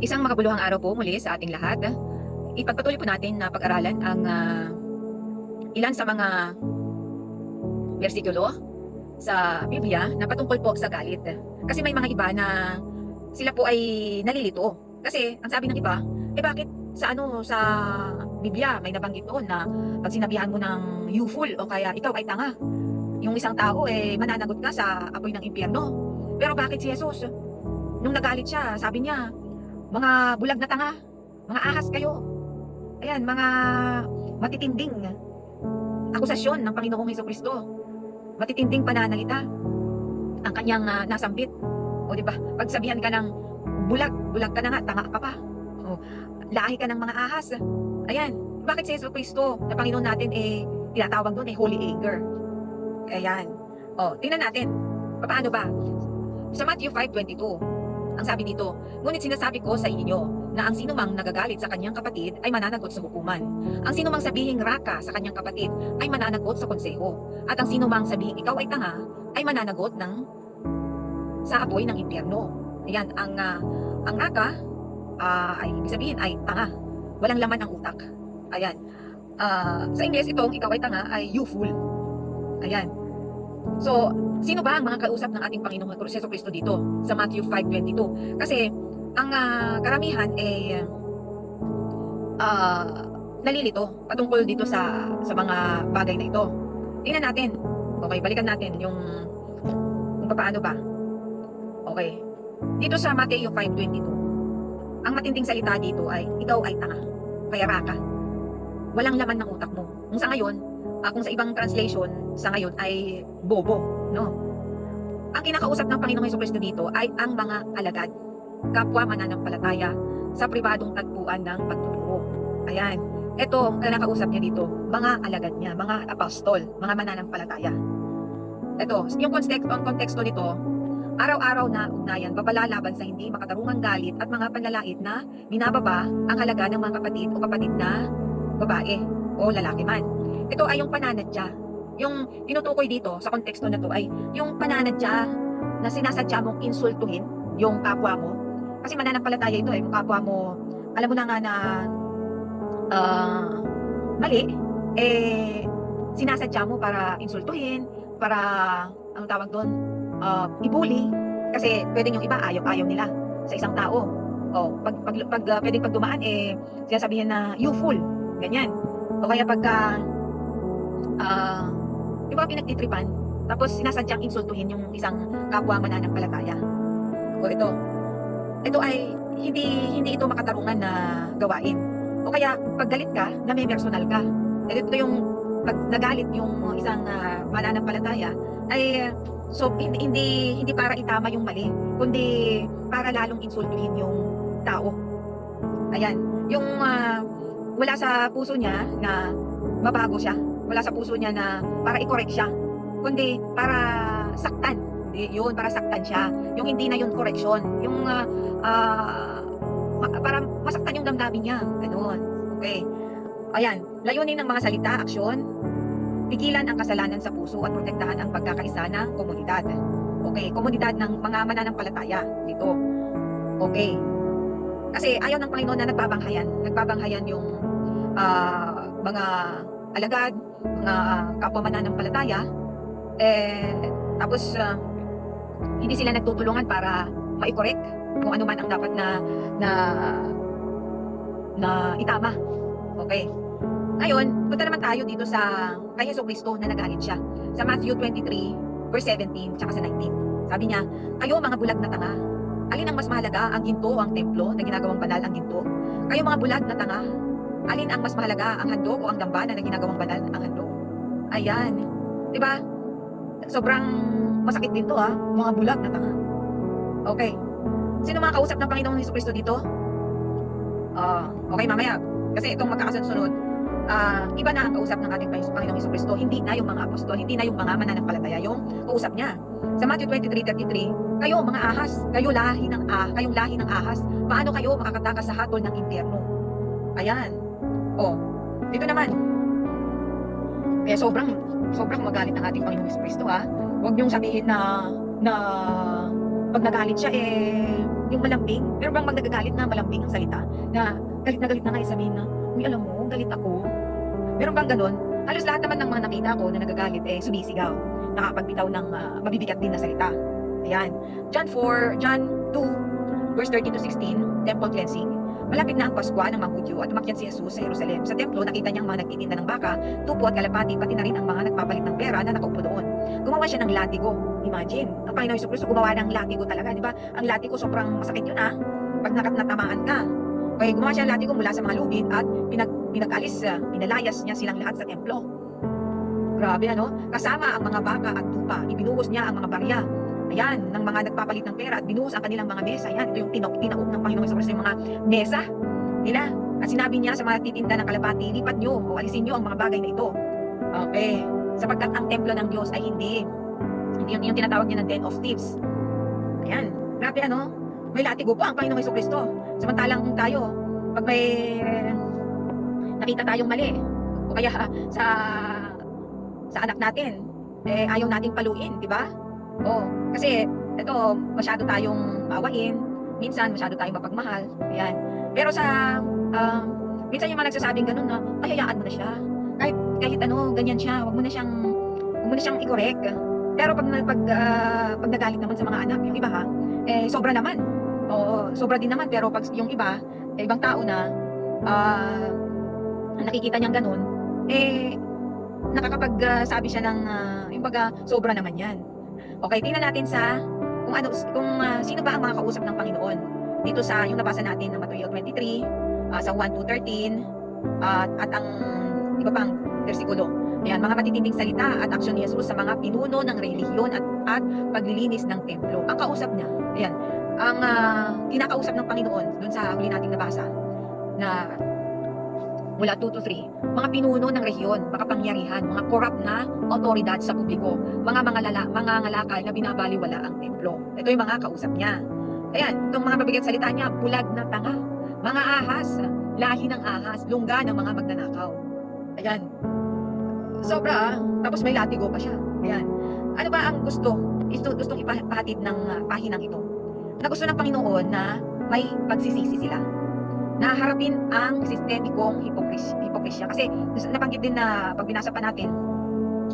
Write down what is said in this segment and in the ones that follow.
Isang makabuluhang araw po muli sa ating lahat. Ipagpatuloy po natin na pag-aralan ang ilan sa mga bersikulo sa Biblia na patungkol po sa galit. Kasi may mga iba na sila po ay nalilito. Kasi ang sabi ng iba, bakit sa Biblia may nabanggit doon na pag sinabihan mo ng you fool o kaya ikaw ay tanga, yung isang tao mananagot ka sa apoy ng impyerno. Pero bakit si Jesus, nung nagalit siya, sabi niya, mga bulag na tanga, mga ahas kayo. Ayan, mga matitinding akusasyon ng Panginoong Hesukristo. Matitinding pananalita ang kanyang nasambit. O di ba? Pagsabihan ka ng bulag ka na nga, tanga ka pa. O, lahi ka ng mga ahas. Ayan, bakit si Hesukristo na Panginoon natin tinatawag doon holy anger? Ayan. O, tingnan natin. Paano ba? Sa Matthew 5:22, ang sabi dito, ngunit sinasabi ko sa inyo na ang sinumang nagagalit sa kanyang kapatid ay mananagot sa hukuman. Ang sinumang sabihing raka sa kanyang kapatid ay mananagot sa konseho. At ang sinumang sabihing ikaw ay tanga ay mananagot sa apoy ng impyerno. Ayan, ang raka ay ibig sabihin ay tanga. Walang laman ang utak. Ayan. Sa Ingles, itong ikaw ay tanga ay you fool. Ayan. So, sino ba ang mga kausap ng ating Panginoong Hesukristo dito sa Matthew 5:22? Kasi ang karamihan nalilito patungkol dito sa mga bagay na ito. Tingnan natin. Okay, balikan natin yung kung paano ba. Okay. Dito sa Matthew 5:22, ang matinding salita dito ay ikaw ay tanga. Kaya raka. Walang laman ng utak mo. Kung sa ngayon, kung sa ibang translation, sa ngayon ay bobo, no? Ang kinakausap ng Panginoong Hesukristo dito ay ang mga alagad, kapwa mananampalataya sa pribadong tagpuan ng pagtuturo. Ayan. Ito ang kinakausap niya dito, mga alagad niya, mga apostol, mga mananampalataya. Ito, yung konteksto nito, araw-araw na ugnayan, babala laban sa hindi makatarungang galit at mga panlalait na binababa ang halaga ng mga kapatid o kapatid na babae o lalaki man. Ito ay yung pananadya. Yung tinutukoy dito sa konteksto na to ay yung pananadya na sinasadya mong insultuhin yung kapwa mo. Kasi mananampalataya ito yung kapwa mo, alam mo na nga na mali, sinasadya mo para insultuhin, para, anong tawag doon, ibuli. Kasi pwedeng yung iba, ayaw nila sa isang tao. O, pwedeng pagdumaan, sinasabihin na, you fool, ganyan. O kaya pagka, yung mga pinagtitripan, tapos sinasadyang insultuhin yung isang kapwa mananampalataya. O ito ay hindi ito makatarungan na gawain. O kaya pag galit ka, na may personal ka. Ito yung pag nagalit yung isang mananampalataya ay so hindi para itama yung mali, kundi para lalong insultuhin yung tao. Ayan, yung wala sa puso niya na mabago siya. Wala sa puso niya na para i-correct siya, kundi para saktan. Yun, para saktan siya. Yung hindi na yun correction. Yung para masaktan yung damdamin niya. Ganun. Okay. Ayan. Layunin ng mga salita, aksyon, pigilan ang kasalanan sa puso at protektahan ang pagkakaisa ng komunidad. Okay. Komunidad ng mga mananampalataya dito. Okay. Kasi ayaw ng Panginoon na nagbabanghayan yung mga alagad, mga kapwa mananampalataya, tapos hindi sila nagtutulungan para ma-correct kung ano man ang dapat na itama. Okay. Ngayon, punta naman tayo dito kay Hesukristo na nagalit siya. Sa Matthew 23, verse 17, tsaka sa 19. Sabi niya, kayo mga bulag na tanga, alin ang mas mahalaga, ang ginto o ang templo na ginagawang banal ang ginto? Kayo mga bulag na tanga, alin ang mas mahalaga, ang handog o ang dambana na ginagawang banal ang handog? Ayan. Diba? Sobrang masakit din to mga bulag na tanga. Okay. Sino mga kausap ng Panginoong Hesukristo dito? Okay, mamaya. Kasi itong magkakasunod, iba na ang kausap ng ating Panginoong Hesukristo. Hindi na yung mga apostol, hindi na yung mga mananampalataya yung kausap niya. Sa Matthew 23:33, kayo mga ahas, kayong lahi ng ahas, paano kayo makakatakas sa hatol ng impyerno? Ayan. Dito naman. Kaya sobrang magalit ng ating Panginoong Hesukristo Huwag niyong sabihin na pag nagalit siya yung malambing. Pero bang nagagalit na malambing ang salita? Na galit na nga sabihin na, uy alam mo, galit ako. Meron bang ganun? Halos lahat naman ng mga nakita ko na nagagalit sumisigaw. Nakapagbitaw ng mabibigat din na salita. Ayan. John 2, verse 13 to 16, temple cleansing. Malapit na ang Pasko ng mga Hudyo at umakyat si Jesus sa Jerusalem. Sa templo, nakita niya ang mga nagtitinda ng baka, tupo at kalapati, pati na rin ang mga nagpapalit ng pera na nakaupo doon. Gumawa siya ng latigo. Imagine, ang Panginoon Jesucristo gumawa ng latigo talaga, di ba? Ang latigo sobrang masakit yun pag natamaan ka. Kaya gumawa siya ng latigo mula sa mga lubid at pinalayas niya silang lahat sa templo. Grabe kasama ang mga baka at tupa, ibinuhos niya ang mga barya. Ayan, ng mga nagpapalit ng pera at binuhos ang kanilang mga mesa. Ayan, ito yung tinaok ng Panginoon Jesucristo, yung mga mesa nila. At sinabi niya sa mga titinda ng kalapati, lipat nyo o alisin nyo ang mga bagay na ito. Okay, sapagkat ang templo ng Diyos ay hindi yung tinatawag niya na den of thieves. Ayan, grabe may latigo pa ang Panginoon Jesucristo. Samantalang tayo, pag may nakita tayong mali, o kaya sa anak natin, ayaw nating paluin, di ba? Kasi ito, masyado tayong maawain, minsan masyado tayong mapagmahal. Ayan. Pero minsan yung mga nagsasabing ganun na, hayaan mo na siya. Kahit ganyan siya, wag mo na siyang i-correct. Pero pag nagalit naman sa mga anak, yung iba sobra naman. Sobra din naman, pero pag yung iba, ibang tao na nakikita niyang ganun, nakakapagsabi siya ng yung baga, sobra naman yan. Okay, tingnan natin kung sino ba ang mga kausap ng Panginoon. Dito sa yung nabasa natin ng Matthew 23, sa 1 to 13, at ang iba pang bersikulo. Ayan, mga matitinding salita at aksyon ni Jesus sa mga pinuno ng relihiyon at paglilinis ng templo. Ang kausap niya, ayan, ang kinakausap ng Panginoon dun sa huli nating nabasa na mula 2 to 3, mga pinuno ng rehiyon, makapangyarihan, mga korap na otoridad sa publiko, mga ngalakal na binabaliwala ang templo. Ito yung mga kausap niya. Ayan, itong mga mabigat salita niya, bulag na tanga, mga ahas, lahi ng ahas, lungga ng mga magnanakaw. Ayan. Sobra, tapos may latigo pa siya. Ayan. Ano ba ang gustong ipahatid ng pahinang ito? Na gusto ng Panginoon na may pagsisisi sila, na harapin ang sistemikong hipokrisya. Kasi nabanggit din na pag binasa pa natin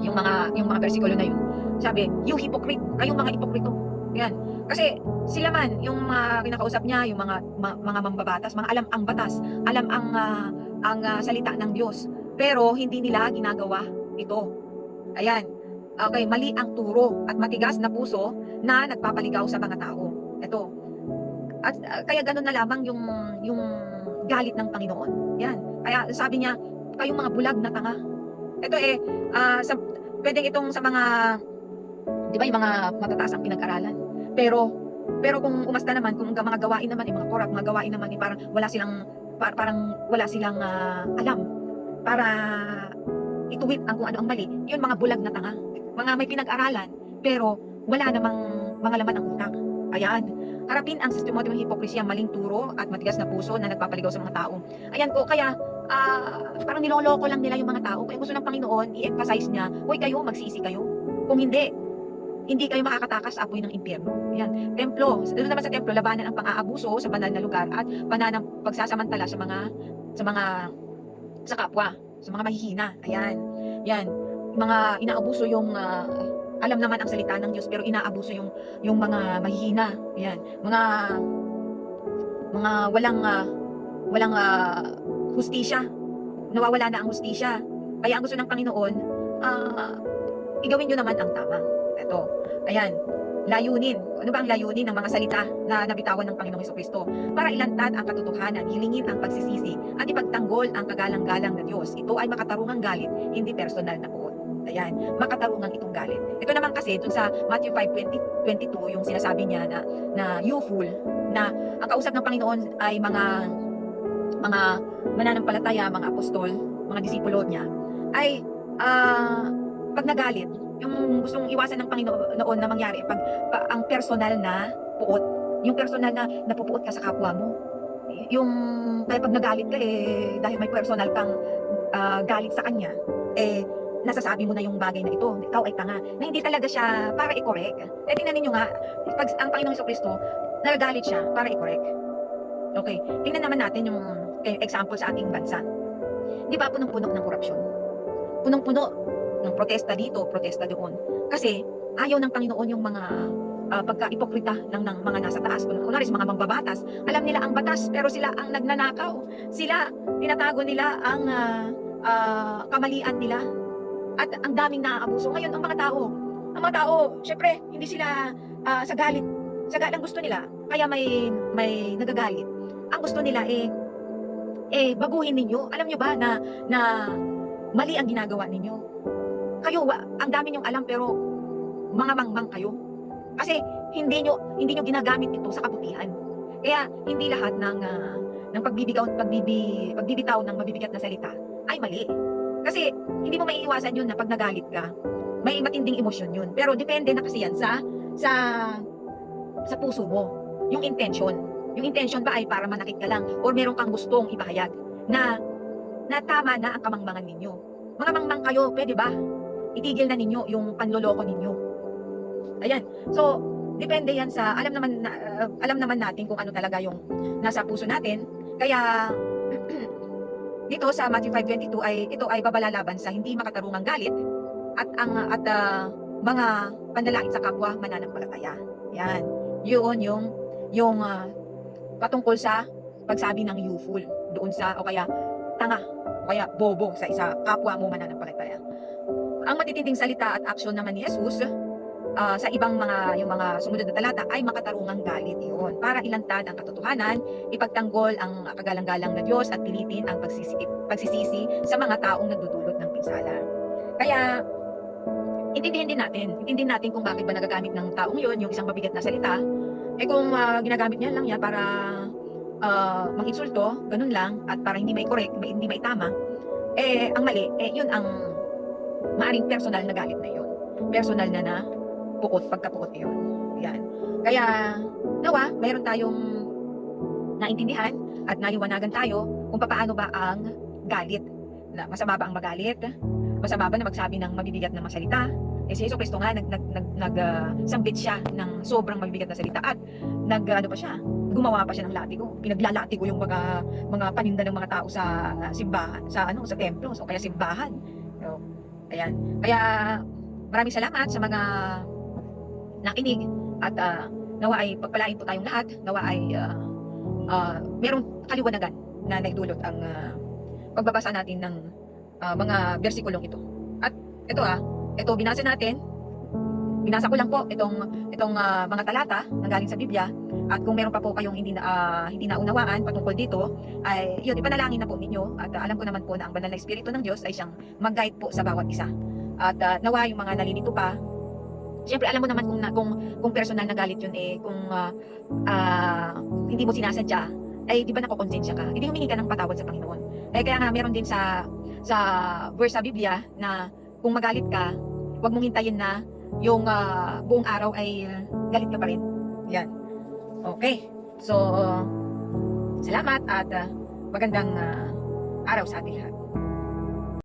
yung mga bersikulo na yun, sabi, you hypocrite, kayong mga hipokrito. Yan. Kasi sila man, yung mga kinakausap niya, yung mga mambabatas, mga alam ang batas, alam ang salita ng Diyos, pero hindi nila ginagawa ito. Ayan. Okay, mali ang turo at matigas na puso na nagpapaligaw sa mga tao. Ito. At kaya ganun na lamang yung galit ng Panginoon. Yan. Kaya sabi niya, kayong mga bulag na tanga. Ito pwedeng itong sa mga, di ba, yung mga matataas ang pinag-aralan. Pero kung umasta naman, kung mga gawain naman, mga korap, mga gawain naman, parang wala silang alam para ituwid ang kung ano ang mali, yun mga bulag na tanga. Mga may pinag-aralan, pero wala namang mga laman ang utak. Ayan. Harapin ang sistematikong hipokrisya, maling turo at matigas na puso na nagpapaligaw sa mga tao. Ayan ko, kaya parang niloloko lang nila yung mga tao. Kaya gusto ng Panginoon, i-emphasize niya, huwag kayo, magsisi kayo. Kung hindi kayo makakatakas sa apoy ng impyerno. Ayan. Templo, doon naman sa templo, labanan ang pang-aabuso sa banal na lugar at bananang pagsasamantala sa kapwa, sa mga mahihina. Ayan. Yan. Mga inaabuso yung alam naman ang salita ng Diyos pero inaabuso yung mga mahihina. Ayan. Mga walang hustisya. Nawawala na ang hustisya. Kaya ang gusto ng Panginoon, igawin nyo naman ang tama. Ito. Ayan. Layunin. Ano ba ang layunin ng mga salita na nabitawan ng Panginoong Jesucristo? Para ilantad ang katotohanan, hilingin ang pagsisisi, at ipagtanggol ang kagalang-galang na Diyos. Ito ay makatarungang galit, hindi personal na puot. Ayan, makatarungang itong galit. Ito naman kasi, dun sa Matthew 5:22, yung sinasabi niya na you fool, na ang kausap ng Panginoon ay mga mananampalataya, mga apostol, mga disipulo niya, ay pag nagalit, yung gustong iwasan ng Panginoon na mangyari, ang personal na puot, yung personal na napupuot ka sa kapwa mo, yung kaya pag nagalit ka dahil may personal kang galit sa kanya, nasasabi mo na yung bagay na ito, ikaw ay tanga, na hindi talaga siya para i-correct. Tingnan ninyo nga, pag ang Panginoong Jesucristo, nagagalit siya para i-correct. Okay, tingnan naman natin yung example sa ating bansa. Di ba punong-puno ng korupsyon? Punong-puno ng protesta dito, protesta doon. Kasi ayaw ng Panginoon yung mga pagka-ipokrita ng mga nasa taas. Kunwari sa mga mambabatas, alam nila ang batas pero sila ang nagnanakaw. Sila, tinatago nila ang kamalian nila. At ang daming naaabuso. Ngayon, ang mga tao, syempre, hindi sila sa galit. Sa galit ang gusto nila, kaya may nagagalit. Ang gusto nila baguhin ninyo. Alam nyo ba na mali ang ginagawa ninyo? Kayo, ang dami nyong alam pero mga mangmang kayo. Kasi hindi nyo ginagamit ito sa kabutihan. Kaya hindi lahat ng pagbibitaw ng mabibigat na salita ay mali. Kasi hindi mo maiiwasan yun na pag nagalit ka, may matinding emosyon yun. Pero depende na kasi yan sa puso mo. Yung intention. Yung intention ba ay para manakit ka lang or meron kang gustong ipahayag na tama na ang kamangmangan ninyo. Mga mangmang kayo, pwede ba? Itigil na ninyo yung panloloko ninyo. Ayan. So, depende yan sa alam naman natin kung ano talaga yung nasa puso natin. Kaya dito sa Matthew 5:22 ito ay babalalaban sa hindi makatarungang galit at mga panlalait sa kapwa mananampalataya. Yan. Yun yung patungkol sa pagsabi ng youthful doon sa o kaya tanga o kaya bobo sa isa kapwa mo mananampalataya. Ang matitinding salita at aksyon naman ni Jesus sa ibang yung mga sumunod na talata ay makatarungang galit yun para ilantad ang katotohanan, ipagtanggol ang kagalang-galang na Diyos at pilitin ang pagsisisi sa mga taong nagdudulot ng pinsala. Kaya intindihin natin kung bakit ba nagagamit ng taong yun yung isang mabigat na salita. Kung ginagamit niya lang yan para manginsulto, ganun lang, at para hindi may correct, hindi may tama, ang mali, yun ang maaring personal na galit na yun. Personal na pagkapuot yun. Yan. Kaya, nawa, mayroon tayong naintindihan at naliwanagan tayo kung paano ba ang galit. Masama ba ang magalit? Masama ba na magsabi ng mabibigat na masalita? Si Jesu Cristo nga, nagsambit siya ng sobrang mabibigat na salita at gumawa pa siya ng latigo. Pinaglalatigo yung mga paninda ng mga tao sa simbahan, sa templo, o kaya simbahan. So, ayan. Kaya, maraming salamat sa mga nakinig at nawa ay pagpalain po tayong lahat. Nawa ay merong kaliwanagan na naidulot ang pagbabasa natin ng mga bersikulong ito. At ito binasa natin. Binasa ko lang po itong mga talata na galing sa Biblia. At kung meron pa po kayong hindi naunawaan patungkol dito, ay yun, ipanalangin na po ninyo. At alam ko naman po na ang banal na Espiritu ng Diyos ay siyang mag-guide po sa bawat isa. At nawa yung mga nalilito pa, siyempre alam mo naman kung personal na galit yun kung hindi mo sinasadya, ay di ba nakokonsensya ka? Hindi humingi ka ng patawad sa Panginoon. Kaya nga meron din sa verse sa Biblia na kung magalit ka, huwag mong hintayin na yung buong araw ay galit ka pa rin. Yan. Okay. So, salamat at magandang araw sa ating lahat.